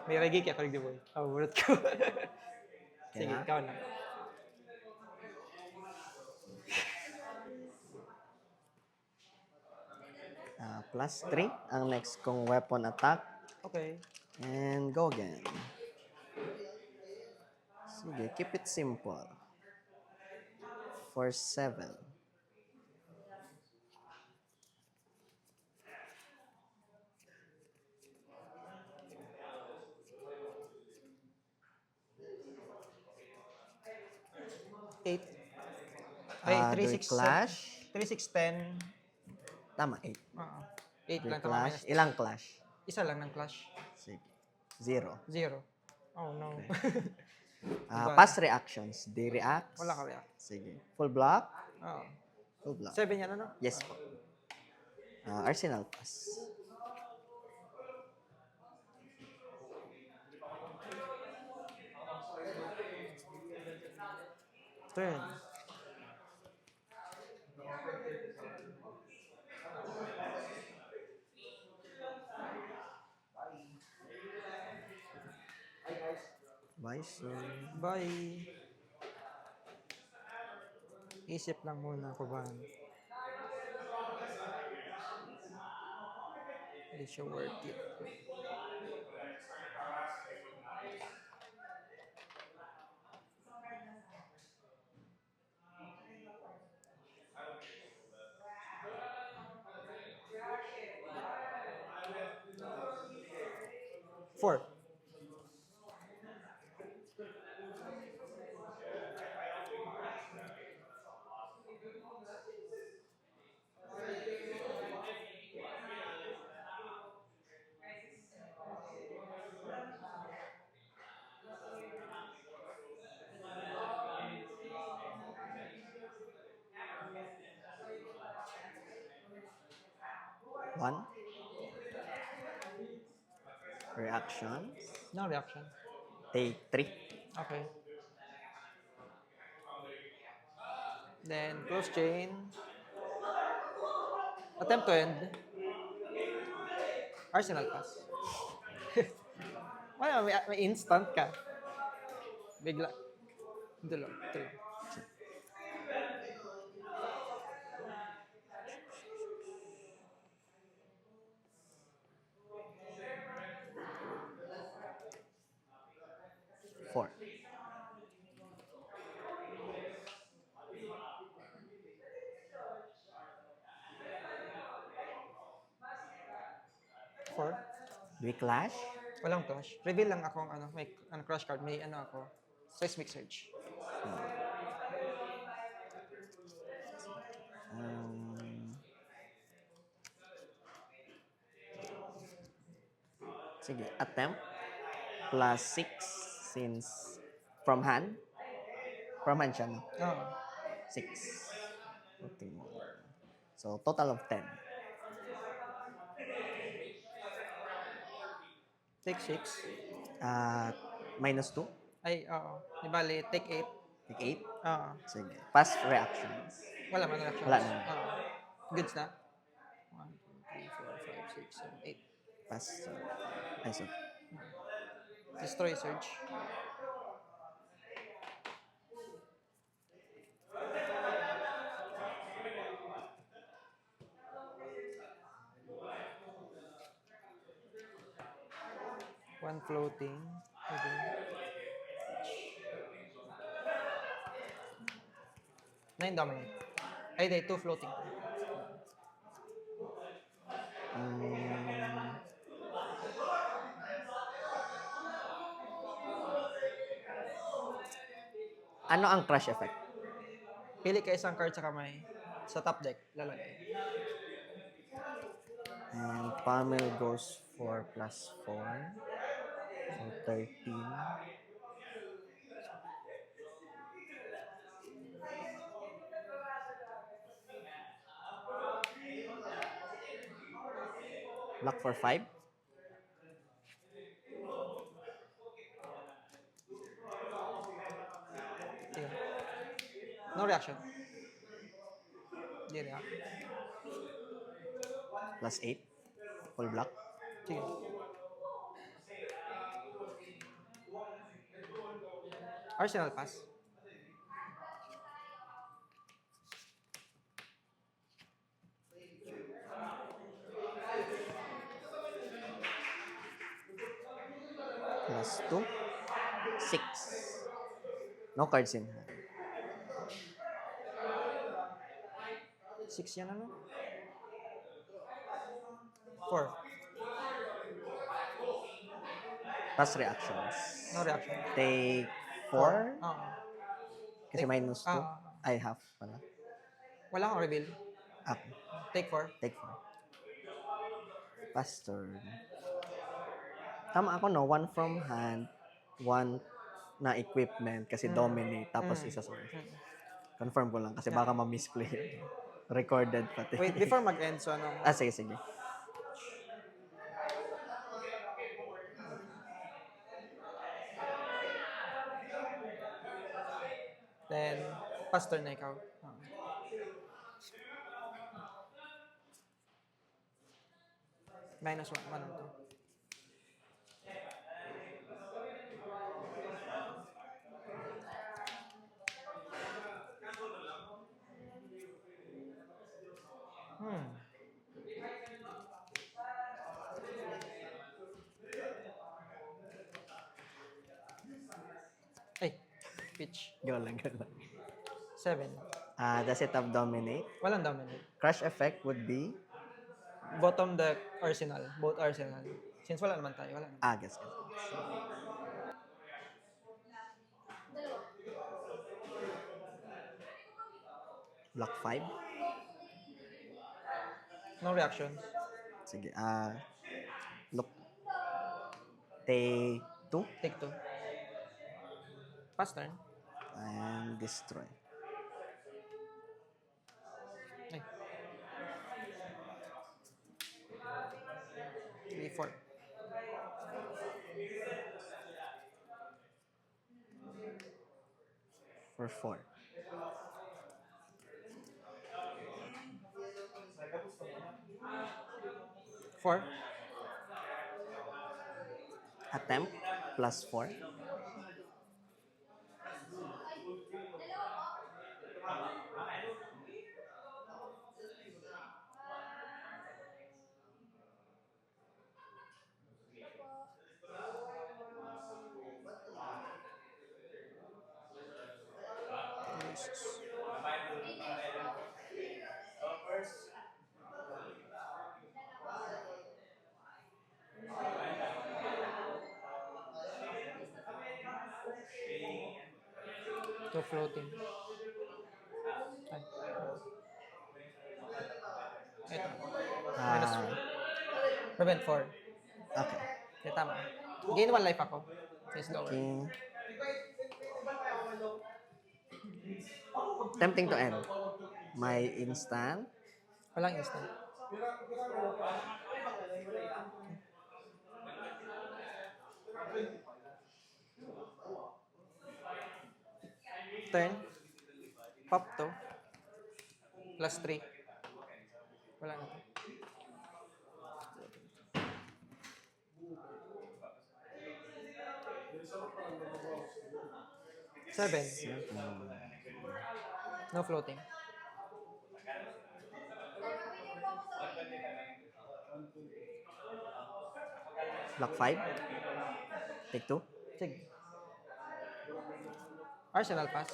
May regi kaya ko boy. Bulat ko. Sige, Kaya, ikaw na. +3 ang next kong weapon attack. Okay. And go again. Sige, keep it simple. For 7. 8. Ay, 3, Do we 6, 7. clash? 3, 6, 10. Tama, 8. 8 Do we lang tama clash? minus. Ilang clash? Isa lang ng clash. Sige. 0. 0. Oh no. Pass reactions. They react. Wala ka react. Sige. Full block? Oo. Full block. 7 yan ano? Yes po. Arsenal pass. Turn. Visor. Bye. Isip lang muna ko ba. Hindi siya worth it. Four. One. Reactions. No reaction. Take 3. Okay. Then close chain. Attempt to end. Arsenal pass. Wala, may instant ka. Bigla. Ito lang. Ito lang. Four. Four. Do we clash? Walang clash. Reveal lang ako ang ano, may ano, crush card. May ano ako. Seismic Surge. Sige, attempt. +6 since from hand. From hand siya, no? Oh. 6. Okay. So, total of 10. Take 6. -2. Ay, oo. Di bali, take 8. Take 8. Oo. Sige. Pass reactions. Wala man reactions. Wala naman. Oo. Goods na? 1, 2, 3, 4, 5, 6, 7, 8. Pass. Ay, so. Destroy Surge. One floating. Okay. 9 dominate. Ay, di, 2 floating. Ano ang crush effect? Pili ka isang card sa kamay. Sa top deck, lalagay. And Pamel goes for +4. So, 13. Block for 5. Sige. No reaction. Hindi react. +8. Full block. Sige. Arsenal pass. Plus 2. 6. No cards in hand. 6 yan ano? 4. Pass reactions. No reaction. Take 4. 4? Oo. Kasi Take- minus 2. ah. Ay, half pala. Wala kang reveal. Okay. Take 4. Take 4. Pass turn. Tama ako, no? 1 from hand. 1 na equipment kasi dominate. Tapos isa source. Confirm ko lang kasi baka ma-misplay. Recorded pati. Wait, before mag-end, so ano? Ah, sige, sige. Then, pastor na ikaw. Oo. Minus 1. 1 to. Ay, pitch. Go lang, go lang. 7. The setup dominate. Walang dominate. Crush effect would be... Bottom deck, Arsenal. Both Arsenal. Since wala naman tayo, wala naman. Guess. Block 5. No reactions. Sige. Look. Take 2. Take 2. Pass turn. And destroy. Ay. 3, 4. For 4. Four. Attempt plus 4. Two floating. Ay. Ito. Minus Ah, prevent 4. okay. Okay, tama. Gain 1 life ako. Since lower. King. Tempting to end. My instant. Walang instant. Turn. Pop to. Plus 3. Wala na to. Seven. No floating. Block 5. Take 2. Sige. Arsenal pass.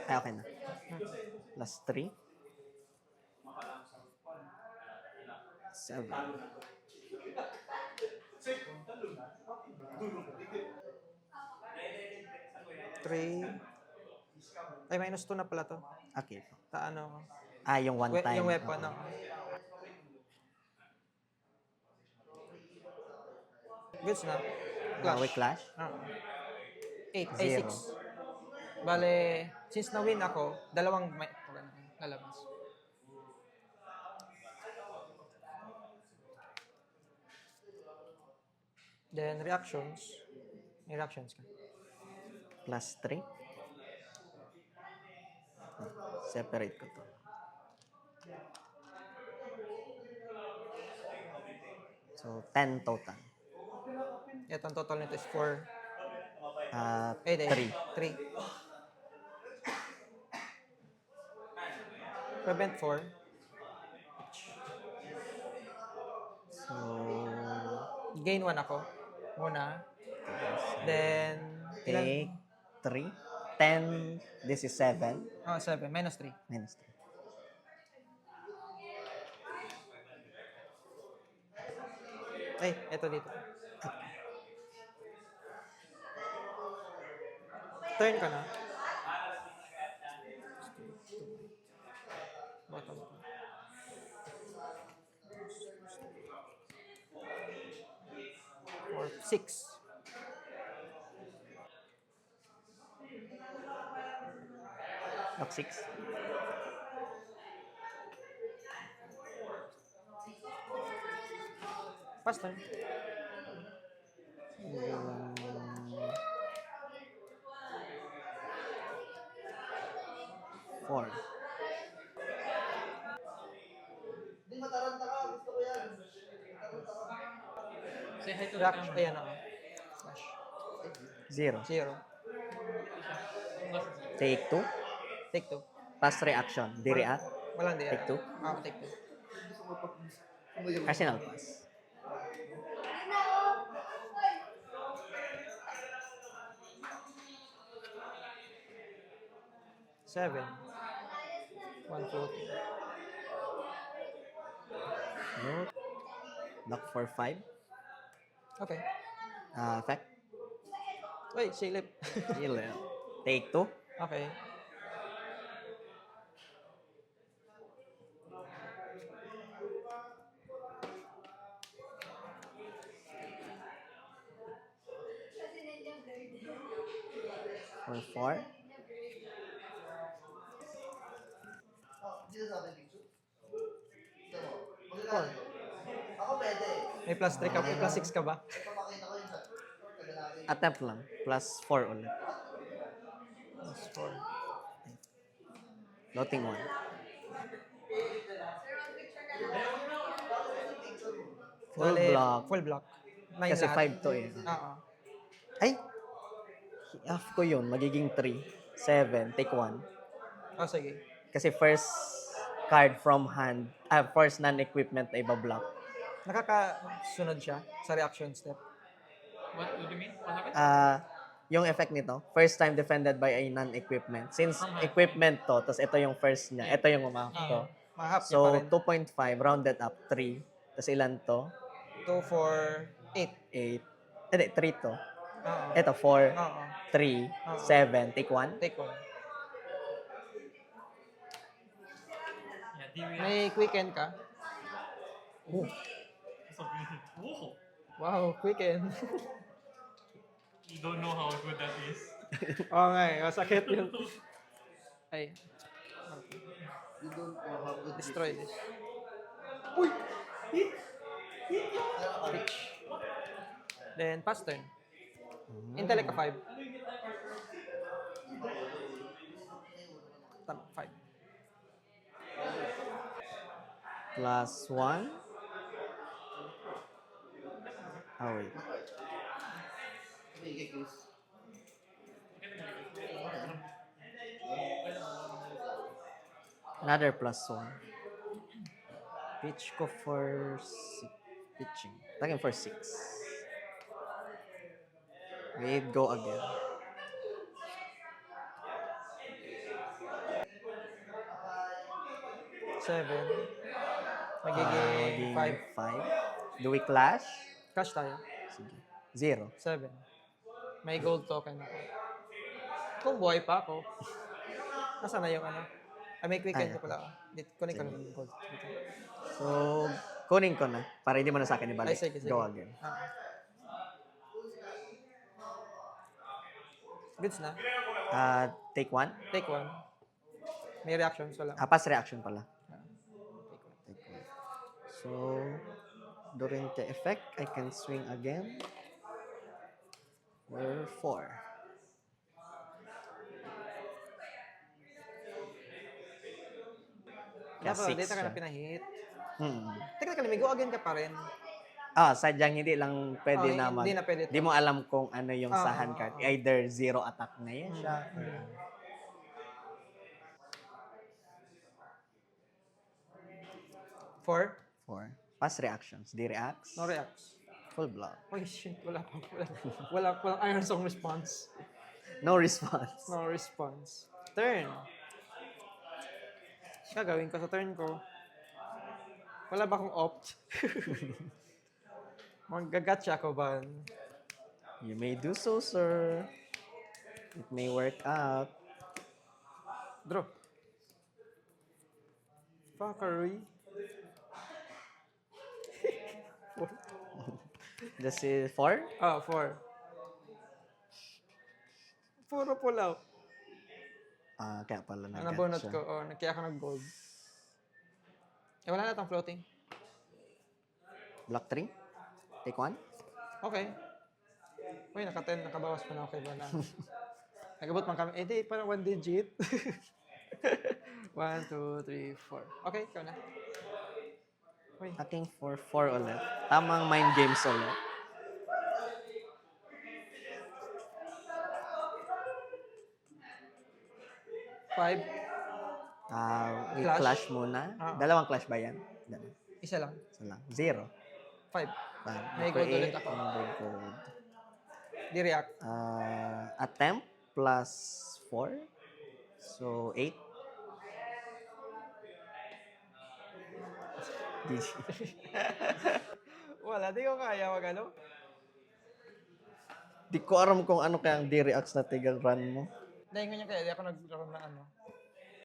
Ay, okay na. Plus 3. 7. 3. Ay, minus 2 na pala to. Okay. Sa ano. Yung one time. Yung weapon, no? Goods na. Clash. We clash. 8. Ay, Zero. 6. Bale, since na-win ako, dalawang may lalabas. Then, reactions. May reactions ka. Plus 3. Separate ko to. So, 10 total. Ito, ang total nito is 4. 3. 3. Prevent 4. So, Gain 1 ako. Muna. Then, take 3. 10. This is 7. Oh, 7. Minus 3. Minus 3. Ay, ito dito. Turn ka na. Bottom. 4, 6. Knock 6. Pass turn. 4. Say hi to the Reaction. camera. Ayan ako. Flash. 0. 0. Take 2. Take 2. Pass reaction. Di-react. Walang di. Take 2. Take 2. Arsenal pass. Seven. 1 floating. Note. Knock for 5. Okay. Effect. Wait, silip. Heal. Take 2. Okay. For 4. Four. May plus 3 ka, may plus 6 ka ba? Attempt lang. Plus 4 ulit. Plus 4. Floating 1. Full block. Full block. 9 Kasi 5 to eh. Oo. Ay! Half ko yun. Magiging 3. 7. Take 1. Oh, sige. Kasi first card from hand, first non-equipment ay ibablock. Nakakasunod siya sa reaction step. What do you mean? What happened? Yung effect nito, first time defended by a non-equipment. Since equipment to, tapos ito yung first niya, ito yung umahap to. Mahap niya pa So, rin. 2.5, rounded up, 3. Tapos ilan to? 2, 4, 8. 8. Hindi, 3 to. Oo. Ito, 4, Oo. 3, 7, take 1. Take 1. Yeah, Dewey. May quicken ka. Oh, So beautiful. Whoa! Wow, quicken. You don't know how good that is. Oo nga eh. Masakit yun. Ay. Destroy this. Uy! Pitch. Then, pass turn. Intellect ka 5. Tama, 5. plus 1. Oh, wait. Another plus 1. Pitch ko for 6. Pitching. Lagyan for 6. Wait, go again. Seven. Magiging 5. 5. Do we clash? Cash tayo. Sige. 0. 7. May gold token ako. Kung buhay pa ako. Nasaan na yung ano? May quicken ko pala. Kunin ko lang yung gold. Dito. So, kunin ko na. Para hindi mo na sa akin ibalik. Ay, sige, sige. Go again. Goods na. Take 1. Take 1. May reactions wala. Pass reaction pala. Take 1. Take 1. So, during the effect, I can swing again. For 4. Kaya Dapat, 6 data ka siya. na pinahit. Mm. Technically, may go again ka pa rin. Sadyang hindi lang pwede na hindi na pwede Di to. mo alam kung ano yung sa hand card. oo. Either zero attack na yan siya. or ano. 4. 4. Pass reactions. D-reacts. No reacts. Full block. Oy, shit. Wala pa. Walang Iron Song response. No response. No response. Turn. Gagawin ko sa turn ko. Wala ba akong opt? Magagatcha ko ba? You may do so, sir. It may work out. Draw. Fuckery. This is 4. 4. Puro pull out. Kaya pala Ang nabunot siya. ko. Kaya ako nag-gold. Wala na itong floating. Block 3. Take 1. Okay. Uy, naka-10. Nakabawas pa na ako kay Bala. Nagabot man kami. Di, parang 1 digit. 1, 2, 3, 4. Okay, ikaw na. Uy, Aking 4 ulit. Tamang mind games ulit. 5. Clash. Clash muna. Dalawang clash ba yan? Dalawa. Isa lang. Isa lang. 0. 5. 5. May gold ulit ako. Gold. Di-react. Attempt plus 4. So, 8. GG. Wala, di ko kaya mag-ano. Di ko alam kung ano kaya ang D-reacts na tigal run mo. Dahil nga niya kaya, di ako naglaro na ano.